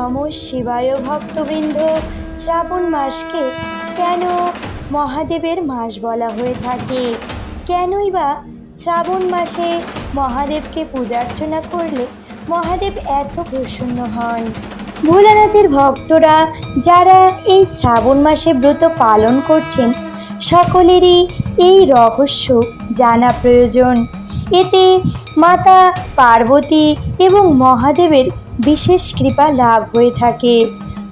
নমঃ শিবায় ভক্তবৃন্দ। শ্রাবণ মাসকে কেন মহাদেবের মাস বলা হয়ে থাকে? কেনই বা শ্রাবণ মাসে মহাদেবকে পূজার্চনা করলে মহাদেব এত প্রসন্ন হন? ভোলানাথের ভক্তরা যারা এই শ্রাবণ মাসে ব্রত পালন করছেন সকলেরই এই রহস্য জানা প্রয়োজন। এতে মাতা পার্বতী এবং মহাদেবের বিশেষ কৃপা লাভ হয়ে থাকে।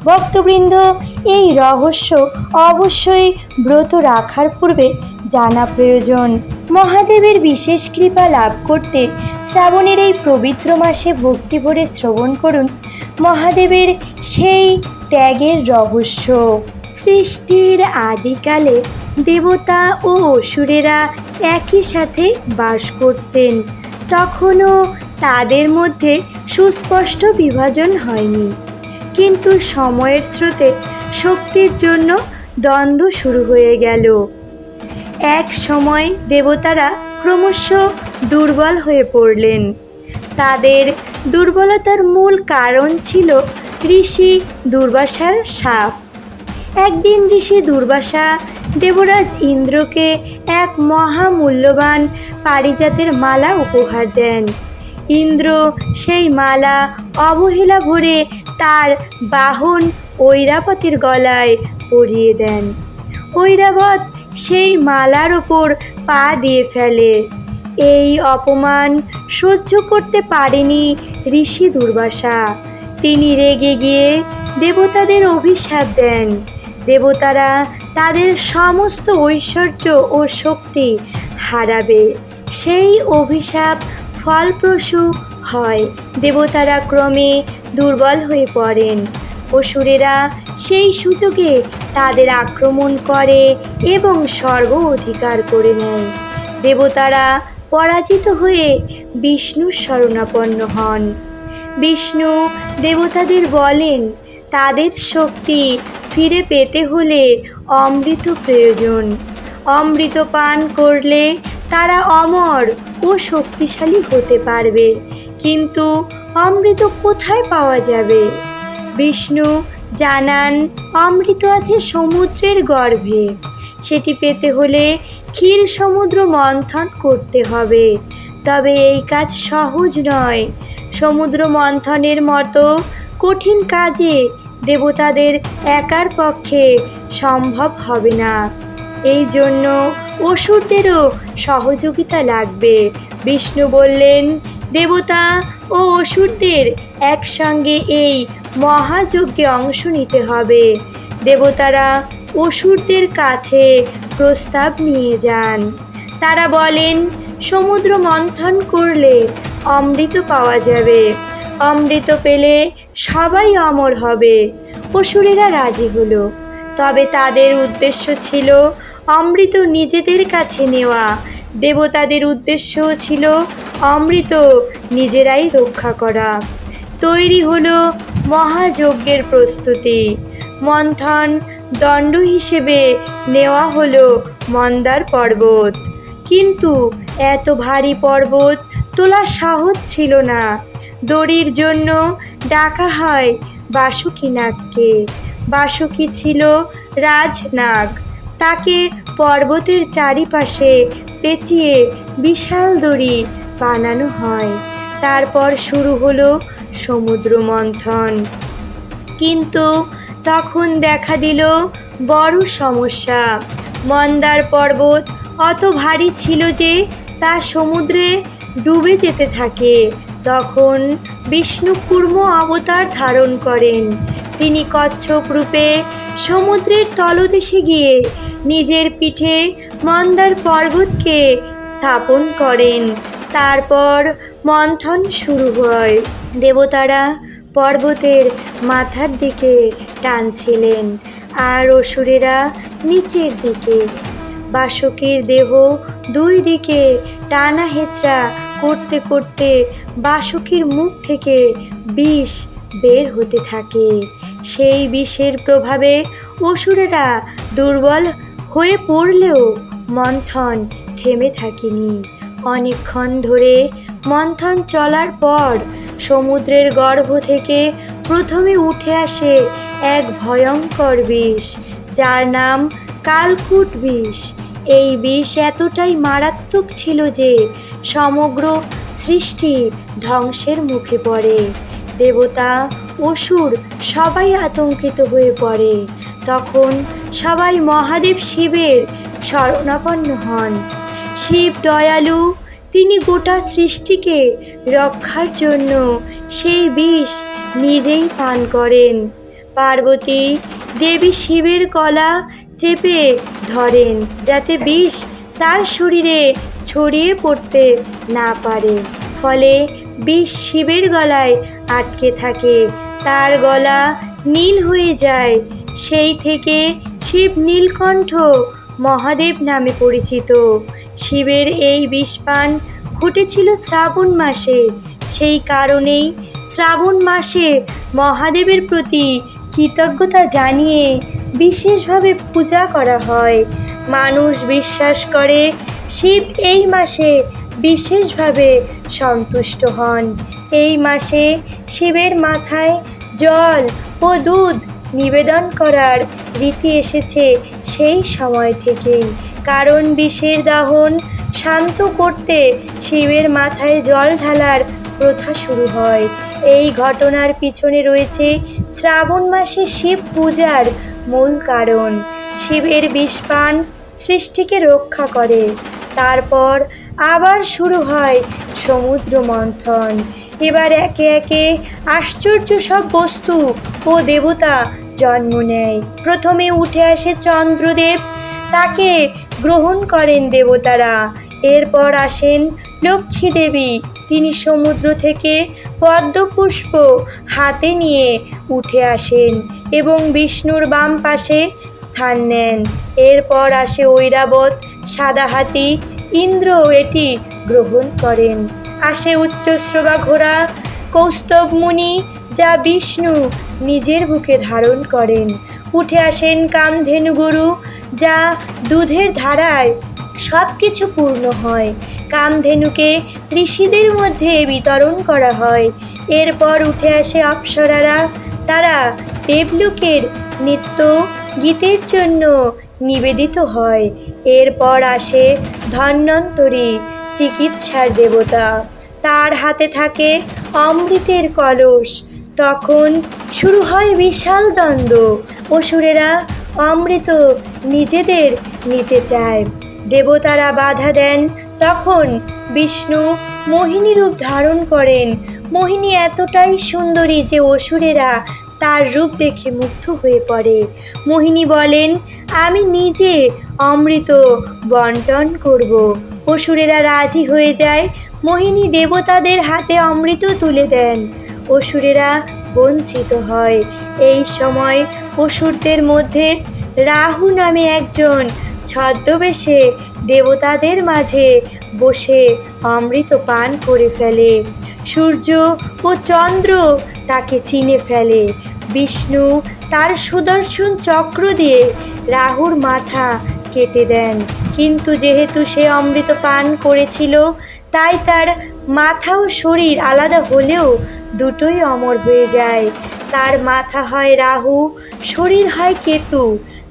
ভক্তবৃন্দ, এই রহস্য অবশ্যই ব্রত রাখার পূর্বে জানা প্রয়োজন। মহাদেবের বিশেষ কৃপা লাভ করতে শ্রাবণের এই পবিত্র মাসে ভক্তি ভরে শ্রবণ করুন মহাদেবের সেই ত্যাগের রহস্য। সৃষ্টির আদিকালে দেবতা ও অসুরেরা একই সাথে বাস করতেন। তখনও তাদের মধ্যে সুস্পষ্ট বিভাজন হয়নি, কিন্তু সময়ের স্রোতে শক্তির জন্য দ্বন্দ্ব শুরু হয়ে গেল। এক সময় দেবতারা ক্রমশ দুর্বল হয়ে পড়লেন। তাদের দুর্বলতার মূল কারণ ছিল ঋষি দুর্বাসার শাপ। একদিন ঋষি দুর্বাসা দেবরাজ ইন্দ্রকে এক মহামূল্যবান পারিজাতের মালা উপহার দেন। ইন্দ্র সেই মালা অবহেলা ভরে তার বাহন ঐরাবতীর গলায় পরিয়ে দেন। ঐরাবত সেই মালার ওপর পা দিয়ে ফেলে। এই অপমান সহ্য করতে পারেনি ঋষি দুর্বাসা। তিনি রেগে গিয়ে দেবতাদের অভিশাপ দেন। দেবতারা তাদের সমস্ত ঐশ্বর্য ও শক্তি হারাবে। সেই অভিশাপ ফলপ্রসূ হয়। দেবতারা ক্রমে দুর্বল হয়ে পড়েন। অসুরেরা সেই সুযোগে তাদের আক্রমণ করে এবং স্বর্গ অধিকার করে নেয়। দেবতারা পরাজিত হয়ে বিষ্ণুর শরণাপন্ন হন। বিষ্ণু দেবতাদের বলেন, তাদের শক্তি ফিরে পেতে হলে অমৃত প্রয়োজন। অমৃত পান করলে তারা অমর ও শক্তিশালী হতে পারবে। কিন্তু অমৃত কোথায় পাওয়া যাবে? বিষ্ণু জানান, অমৃত আছে সমুদ্রের গর্ভে। সেটি পেতে হলে ক্ষীর সমুদ্র মন্থন করতে হবে। তবে এই কাজ সহজ নয়। সমুদ্র মন্থনের মতো কঠিন কাজে দেবতাদের একার পক্ষে সম্ভব হবে না। এই জন্য অসুরদেরও সহযোগিতা লাগবে। বিষ্ণু বললেন, দেবতা ও অসুরদের একসঙ্গে এই মহাযজ্ঞে অংশ নিতে হবে। দেবতারা অসুরদের কাছে প্রস্তাব নিয়ে যান। তারা বলেন, সমুদ্র মন্থন করলে অমৃত পাওয়া যাবে। অমৃত পেলে সবাই অমর হবে। অসুরেরা রাজি হলো। তবে তাদের উদ্দেশ্য ছিল অমৃত নিজেদের কাছে নেওয়া। দেবতাদের উদ্দেশ্যও ছিল অমৃত নিজেরাই রক্ষা করা। তৈরি হলো মহাযজ্ঞের প্রস্তুতি। মন্থন দণ্ড হিসেবে নেওয়া হলো মন্দার পর্বত। কিন্তু এত ভারী পর্বত তোলা সহজ ছিল না। দড়ির জন্য ডাকা হয় বাসুকী নাগকে। বাসুকী ছিল রাজনাগ। তাকে পর্বতের চারিপাশে পেঁচিয়ে বিশাল দড়ি বানানো হয়। তারপর শুরু হলো সমুদ্র মন্থন। কিন্তু তখন দেখা দিল বড় সমস্যা। মন্দার পর্বত অত ভারী ছিল যে তা সমুদ্রে ডুবে যেতে থাকে। তখন বিষ্ণু কূর্ম অবতার ধারণ করেন। তিনি কচ্ছপ রূপে সমুদ্রের তলদেশে গিয়ে নিজের পিঠে মন্দার পর্বতকে স্থাপন করেন। তারপর মন্থন শুরু হয়। দেবতারা পর্বতের মাথার দিকে টানছিলেন আর অসুরেরা নিচের দিকে। বাসুকীর দেহ দুই দিকে টানা হেঁচড়া করতে করতে বাসুকীর মুখ থেকে বিষ বের হতে থাকে। সেই বিষের প্রভাবে অসুরেরা দুর্বল হয়ে পড়লেও মন্থন থেমে থাকেনি। অনেকক্ষণ ধরে মন্থন চলার পর সমুদ্রের গর্ভ থেকে প্রথমে উঠে আসে এক ভয়ঙ্কর বিষ, যার নাম কালকূট বিষ। এই বিষ এতটাই মারাত্মক ছিল যে সমগ্র সৃষ্টি ধ্বংসের মুখে পড়ে। দেবতা, অসুর সবাই আতঙ্কিত হয়ে পড়ে। তখন সবাই মহাদেব শিবের শরণাপন্ন হন। শিব দয়ালু, তিনি গোটা সৃষ্টিকে রক্ষার জন্য সেই বিষ নিজেই পান করেন। পার্বতী দেবী শিবের গলা চেপে ধরেন, যাতে বিষ তার শরীরে ছড়িয়ে পড়তে না পারে। ফলে বিষ শিবের গলায় আটকে থাকে, তার গলা নীল হয়ে যায়। সেই থেকে শিব নীলকণ্ঠ মহাদেব নামে পরিচিত। শিবের এই বিষপান ঘটেছিল শ্রাবণ মাসে। সেই কারণেই শ্রাবণ মাসে মহাদেবের প্রতি কৃতজ্ঞতা জানিয়ে বিশেষভাবে পূজা করা হয়। মানুষ বিশ্বাস করে শিব এই মাসে বিশেষভাবে সন্তুষ্ট হন। এই মাসে শিবের মাথায় জল ও দুধ নিবেদন করার রীতি এসেছে সেই সময় থেকেই। কারণ বিষের দাহন শান্ত করতে শিবের মাথায় জল ঢালার প্রথা শুরু হয়। এই ঘটনার পিছনে রয়েছে শ্রাবণ মাসে শিব পূজার মূল কারণ। শিবের বিষপান সৃষ্টিকে রক্ষা করে। তারপর আবার শুরু হয় সমুদ্র মন্থন। এবার একে একে আশ্চর্য সব বস্তু ও দেবতা জন্ম নেয়। প্রথমে উঠে আসে চন্দ্রদেব, তাকে গ্রহণ করেন দেবতারা। এরপর আসেন লক্ষ্মী দেবী, তিনি সমুদ্র থেকে পদ্মপুষ্প হাতে নিয়ে উঠে আসেন এবং বিষ্ণুর বাম পাশে স্থান নেন। এরপর আসে ঐরাবত, সাদা হাতি, ইন্দ্র এটি গ্রহণ করেন। আসে উচ্চশ্রবা ঘোড়া কৌস্তব মুনি, যা বিষ্ণু নিজের বুকে ধারণ করেন। উঠে আসেন কামধেনু গুরু, যা দুধের ধারায় সব কিছু পূর্ণ হয়। কামধেনুকে ঋষিদের মধ্যে বিতরণ করা হয়। এরপর উঠে আসে অপ্সরারা, তারা দেবলোকের নৃত্য গীতের জন্য নিবেদিত হয়। এরপর আসে ধন্বন্তরী, চিকিৎসার দেবতা, তার হাতে থাকে অমৃতের কলস। তখন শুরু হয় বিশাল দ্বন্দ্ব। অসুরেরা অমৃত নিজেদের নিতে চায়, দেবতারা বাধা দেন। তখন বিষ্ণু মোহিনী রূপ ধারণ করেন। মোহিনী এতটাই সুন্দরী যে অসুরেরা তার রূপ দেখে মুগ্ধ হয়ে পড়ে। মোহিনী বলেন, আমি নিজে অমৃত বন্টন করব। অসুরেরা রাজি হয়ে যায়। মোহিনী দেবতাদের হাতে অমৃত তুলে দেন। অসুরেরা বঞ্চিত হয়। এই সময় অসুরদের মধ্যে রাহু নামে একজন ছদ্মবেশে দেবতাদের মাঝে বসে অমৃত পান করে ফেলে। সূর্য ও চন্দ্র তাকে চিনে ফেলে। বিষ্ণু তার সুদর্শন চক্র দিয়ে রাহুর মাথা কেটে দেন। কিন্তু যেহেতু সে অমৃত পান করেছিল, তাই তার মাথা ও শরীর আলাদা হলেও দুটোই অমর হয়ে যায়। তার মাথা হয় রাহু, শরীর হয় কেতু।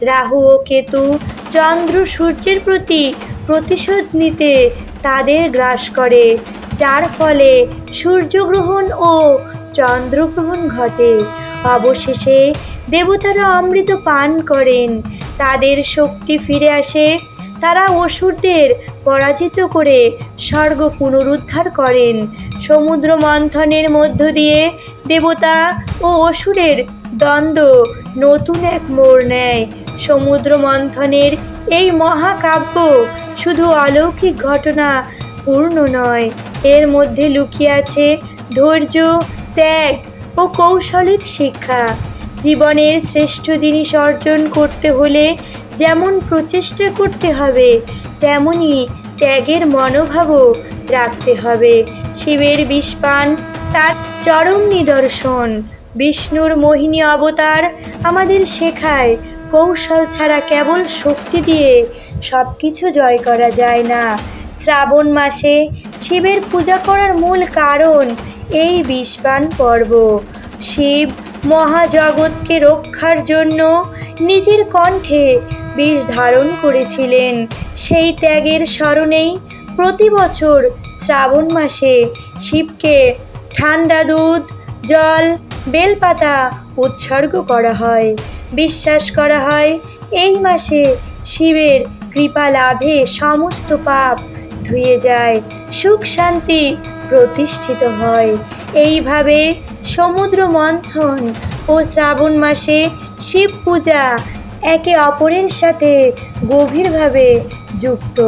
রাহু ও কেতু চন্দ্র সূর্যের প্রতি প্রতিশোধ নিতে তাদের গ্রাস করে, যার ফলে সূর্যগ্রহণ ও চন্দ্রগ্রহণ ঘটে। অবশেষে দেবতারা অমৃত পান করেন, তাদের শক্তি ফিরে আসে। তারা অসুরদের পরাজিত করে স্বর্গ পুনরুদ্ধার করেন। সমুদ্র মন্থনের মধ্য দিয়ে দেবতা ও অসুরের দ্বন্দ্ব নতুন এক মোড় নেয়। সমুদ্র মন্থনের এই মহাকাব্য শুধু অলৌকিক ঘটনা পূর্ণ নয়, এর মধ্যে লুকিয়ে আছে ধৈর্য, ত্যাগ ও কৌশলের শিক্ষা। জীবনের শ্রেষ্ঠ জিনিস অর্জন করতে হলে যেমন প্রচেষ্টা করতে হবে, তেমনি ত্যাগের মনোভাবও রাখতে হবে। শিবের বিষপান তার চরম নিদর্শন। বিষ্ণুর মোহিনী অবতার আমাদের শেখায়, কৌশল ছাড়া কেবল শক্তি দিয়ে সব কিছু জয় করা যায় না। শ্রাবণ মাসে শিবের পূজা করার মূল কারণ এই বিষপান পর্ব। শিব মহাজগৎকে রক্ষার জন্য নিজের কণ্ঠে বিষ ধারণ করেছিলেন। সেই ত্যাগের স্মরণেই প্রতি বছর শ্রাবণ মাসে শিবকে ঠান্ডা দুধ, জল, বেলপাতা উৎসর্গ করা হয়। বিশ্বাস করা হয় এই মাসে শিবের কৃপা লাভে সমস্ত পাপ ধুয়ে যায়, সুখ শান্তি প্রতিষ্ঠিত হয়। এইভাবে সমুদ্র মন্থন ও শ্রাবণ মাসে শিব পূজা একে অপরের সাথে গভীরভাবে যুক্ত।